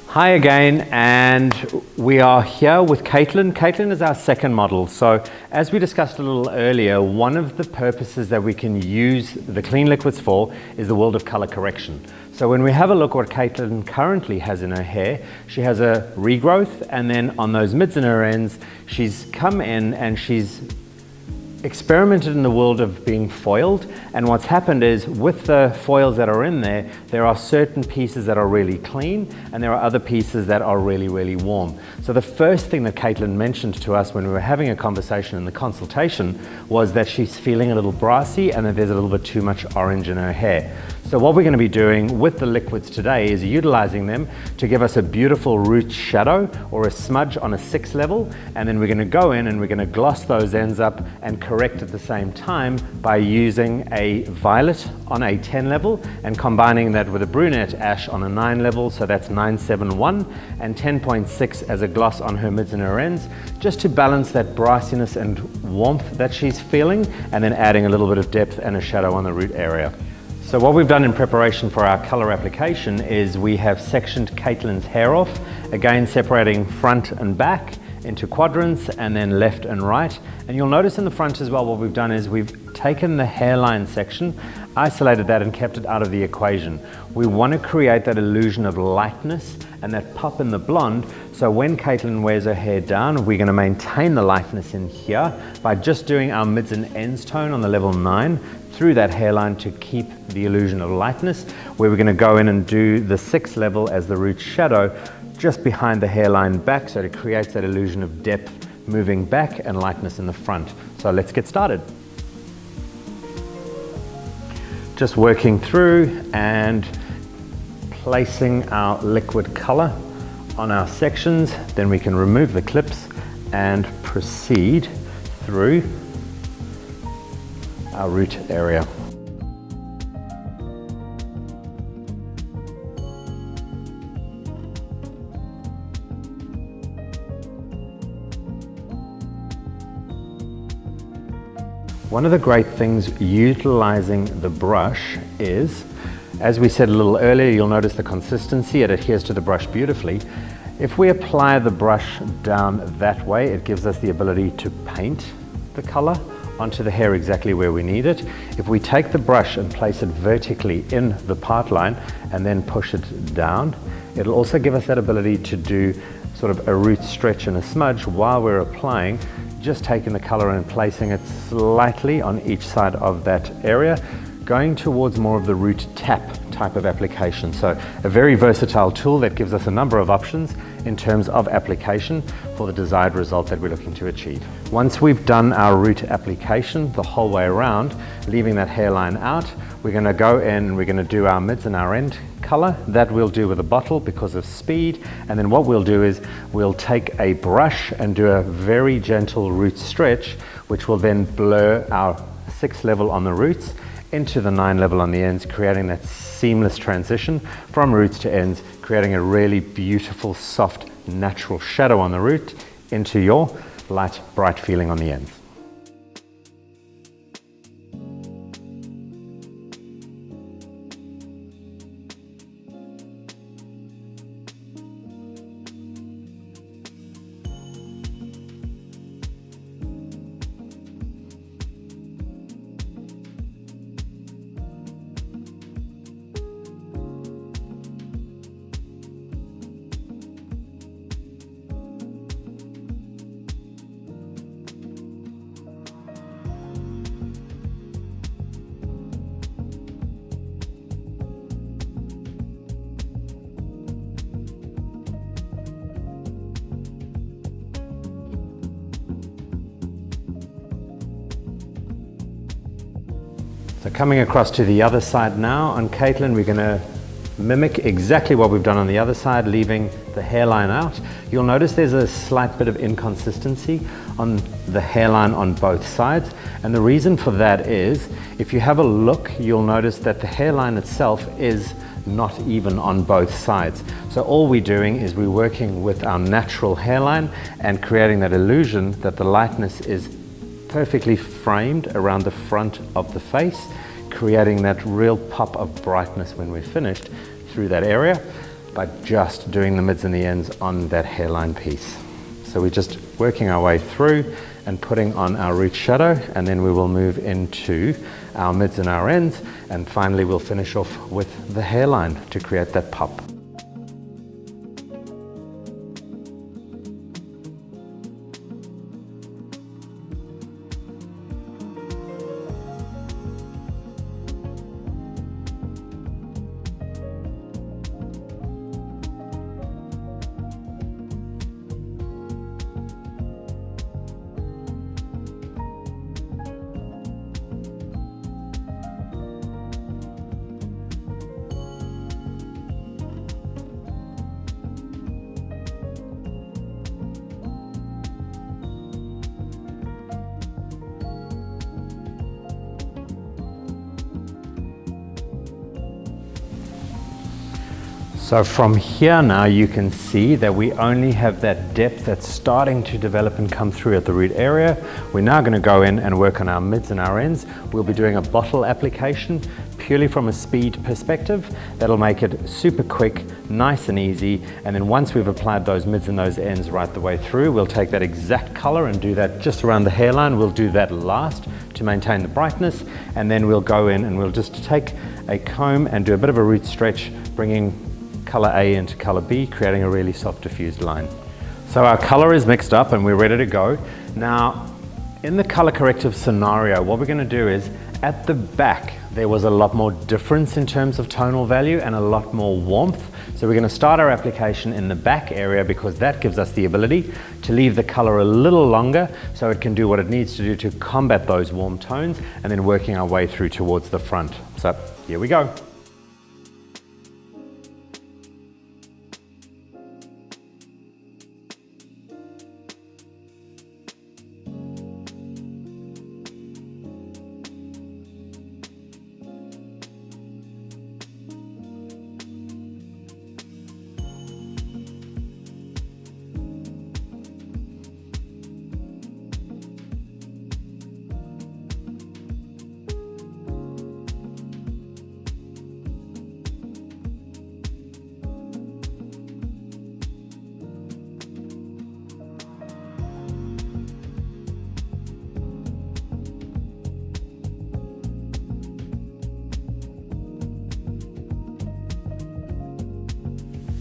Hi again, and we are here with Caitlin. Caitlin is our second model. So as we discussed a little earlier, one of the purposes that we can use the clean liquids for is the world of color correction. So when we have a look what Caitlin currently has in her hair, she has a regrowth, and then on those mids and her ends, she's come in and she's experimented in the world of being foiled. And what's happened is with the foils that are in there, there are certain pieces that are really clean and there are other pieces that are really, really warm. So the first thing that Caitlin mentioned to us when we were having a conversation in the consultation was that she's feeling a little brassy and that there's a little bit too much orange in her hair. So what we're going to be doing with the liquids today is utilizing them to give us a beautiful root shadow or a smudge on a 6 level, and then we're going to go in and we're going to gloss those ends up and correct at the same time by using a violet on a 10 level and combining that with a brunette ash on a 9 level, so that's 971 and 10.6 as a gloss on her mids and her ends, just to balance that brassiness and warmth that she's feeling, and then adding a little bit of depth and a shadow on the root area. So what we've done in preparation for our color application is we have sectioned Caitlin's hair off, again separating front and back into quadrants and then left and right. And you'll notice in the front as well what we've done is we've taken the hairline section, isolated that and kept it out of the equation. We want to create that illusion of lightness and that pop in the blonde, so when Caitlin wears her hair down, we're going to maintain the lightness in here by just doing our mids and ends tone on the level 9 through that hairline to keep the illusion of lightness, where we're going to go in and do the 6 level as the root shadow just behind the hairline back, so it creates that illusion of depth moving back and lightness in the front. So let's get started. Just working through and placing our liquid color on our sections, then we can remove the clips and proceed through our root area. One of the great things utilizing the brush is, as we said a little earlier, you'll notice the consistency, it adheres to the brush beautifully. If we apply the brush down that way, it gives us the ability to paint the color onto the hair exactly where we need it. If we take the brush and place it vertically in the part line and then push it down, it'll also give us that ability to do sort of a root stretch and a smudge while we're applying, just taking the color and placing it slightly on each side of that area, going towards more of the root tap type of application. So a very versatile tool that gives us a number of options in terms of application for the desired result that we're looking to achieve. Once we've done our root application the whole way around, leaving that hairline out, we're going to go in and we're going to do our mids and our end color. That we'll do with a bottle because of speed, and then what we'll do is we'll take a brush and do a very gentle root stretch, which will then blur our 6 level on the roots into the 9 level on the ends, creating that seamless transition from roots to ends, creating a really beautiful, soft, natural shadow on the root into your light, bright feeling on the ends. So coming across to the other side now, on Caitlin we're going to mimic exactly what we've done on the other side, leaving the hairline out. You'll notice there's a slight bit of inconsistency on the hairline on both sides, and the reason for that is, if you have a look, you'll notice that the hairline itself is not even on both sides. So all we're doing is we're working with our natural hairline and creating that illusion that the lightness is perfectly framed around the front of the face, creating that real pop of brightness when we're finished through that area. by just doing the mids and the ends on that hairline piece. So we're just working our way through and putting on our root shadow, and then we will move into our mids and our ends, and finally we'll finish off with the hairline to create that pop. So from here now you can see that we only have that depth that's starting to develop and come through at the root area. We're now going to go in and work on our mids and our ends. We'll be doing a bottle application purely from a speed perspective. That'll make it super quick, nice and easy. And then once we've applied those mids and those ends right the way through, we'll take that exact color and do that just around the hairline. We'll do that last to maintain the brightness. And then we'll go in and we'll just take a comb and do a bit of a root stretch, bringing color A into color B, creating a really soft diffused line. So our color is mixed up and we're ready to go. Now, in the color corrective scenario, what we're going to do is, at the back, there was a lot more difference in terms of tonal value and a lot more warmth. So we're going to start our application in the back area because that gives us the ability to leave the color a little longer so it can do what it needs to do to combat those warm tones, and then working our way through towards the front. So here we go.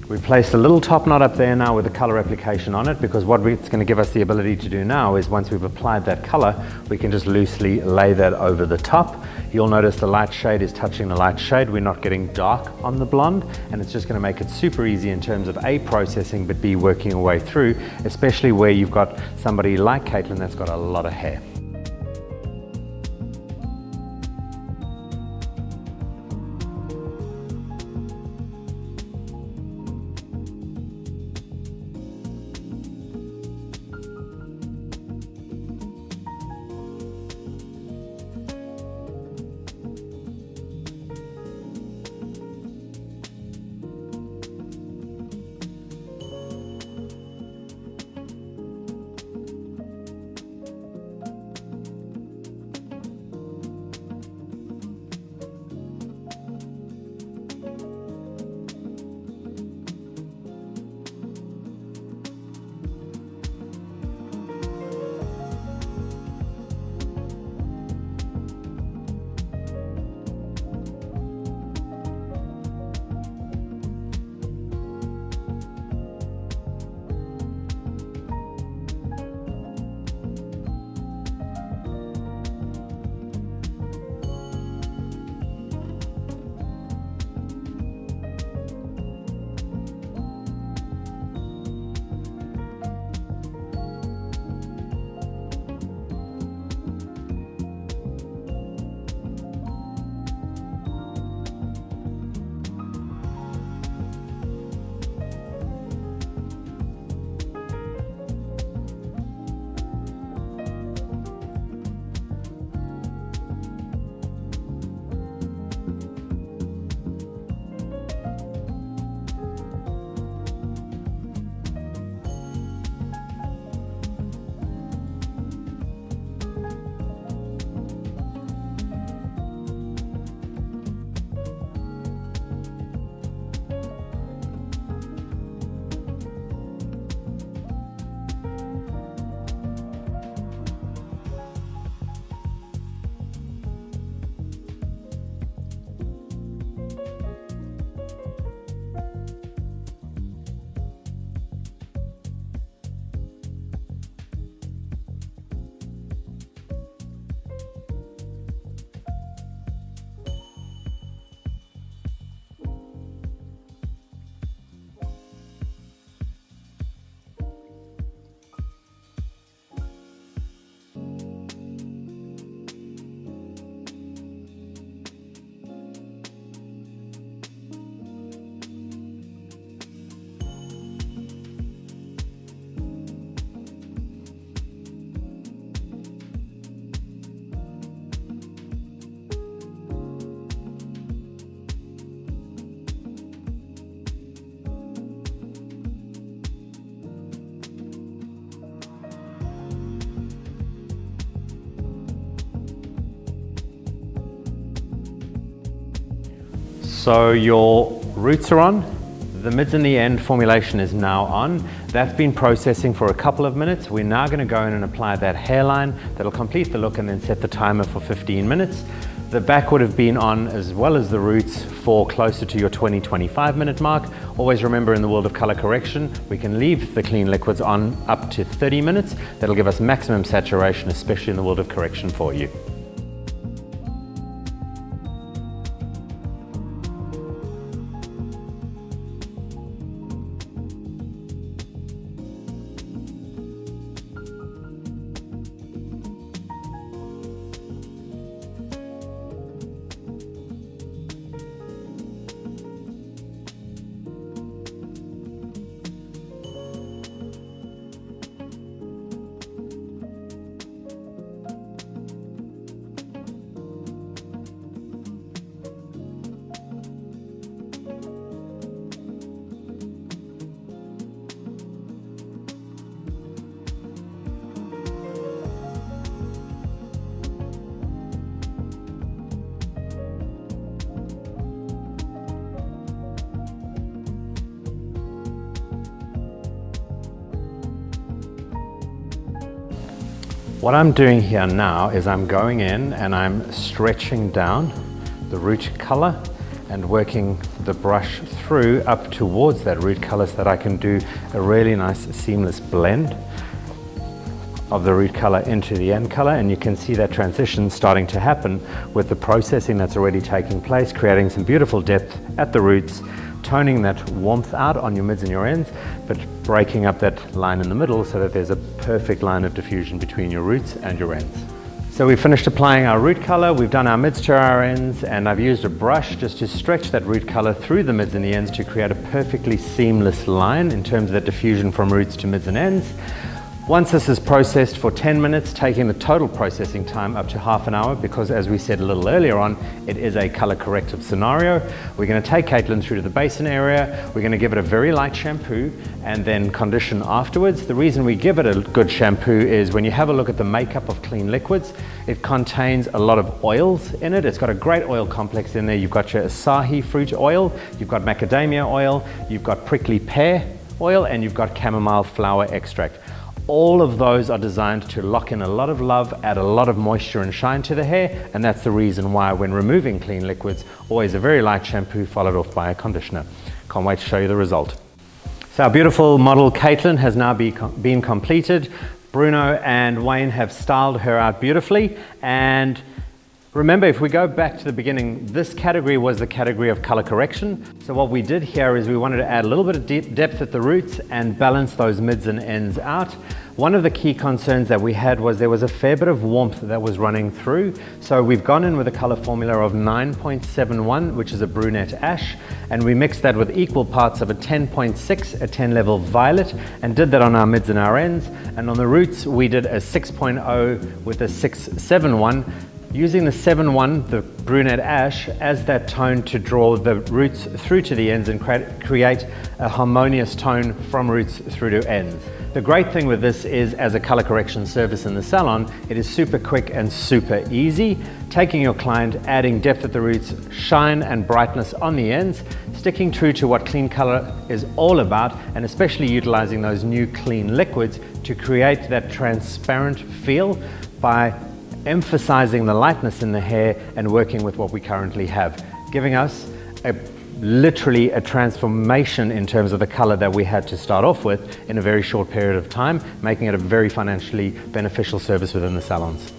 We've placed a little top knot up there now with the color application on it, because what it's going to give us the ability to do now is, once we've applied that color, we can just loosely lay that over the top. You'll notice the light shade is touching the light shade. We're not getting dark on the blonde, and it's just going to make it super easy in terms of A, processing, but B, working your way through, especially where you've got somebody like Caitlin that's got a lot of hair. So your roots are on, the mids and the end formulation is now on. That's been processing for a couple of minutes. We're now going to go in and apply that hairline. That'll complete the look and then set the timer for 15 minutes. The back would have been on as well as the roots for closer to your 20-25 minute mark. Always remember, in the world of color correction, we can leave the clean liquids on up to 30 minutes. That'll give us maximum saturation, especially in the world of correction for you. What I'm doing here now is I'm going in and I'm stretching down the root color and working the brush through up towards that root color so that I can do a really nice seamless blend of the root color into the end color. And you can see that transition starting to happen with the processing that's already taking place, creating some beautiful depth at the roots, toning that warmth out on your mids and your ends, but breaking up that line in the middle so that there's a perfect line of diffusion between your roots and your ends. So we've finished applying our root color, we've done our mids to our ends, and I've used a brush just to stretch that root color through the mids and the ends to create a perfectly seamless line in terms of that diffusion from roots to mids and ends. Once this is processed for 10 minutes, taking the total processing time up to half an hour, because as we said a little earlier on, it is a color corrective scenario. We're going to take Caitlin through to the basin area. We're going to give it a very light shampoo and then condition afterwards. The reason we give it a good shampoo is when you have a look at the makeup of clean liquids, it contains a lot of oils in it. It's got a great oil complex in there. You've got your acai fruit oil, you've got macadamia oil, you've got prickly pear oil, and you've got chamomile flower extract. All of those are designed to lock in a lot of love, add a lot of moisture and shine to the hair, and that's the reason why when removing clean liquids, always a very light shampoo followed off by a conditioner. Can't wait to show you the result. So our beautiful model Caitlin has now been completed. Bruno and Wayne have styled her out beautifully, and remember, if we go back to the beginning, this category was the category of color correction. So what we did here is we wanted to add a little bit of depth at the roots and balance those mids and ends out. One of the key concerns that we had was there was a fair bit of warmth that was running through. So we've gone in with a color formula of 9.71, which is a brunette ash, and we mixed that with equal parts of a 10.6, a 10 level violet, and did that on our mids and our ends. And on the roots, we did a 6.0 with a 6.71. Using the 7.1, the brunette ash, as that tone to draw the roots through to the ends and create a harmonious tone from roots through to ends. The great thing with this is, as a color correction service in the salon, it is super quick and super easy. Taking your client, adding depth at the roots, shine and brightness on the ends, sticking true to what clean color is all about, and especially utilizing those new clean liquids to create that transparent feel by emphasizing the lightness in the hair and working with what we currently have, giving us literally a transformation in terms of the color that we had to start off with in a very short period of time, making it a very financially beneficial service within the salons.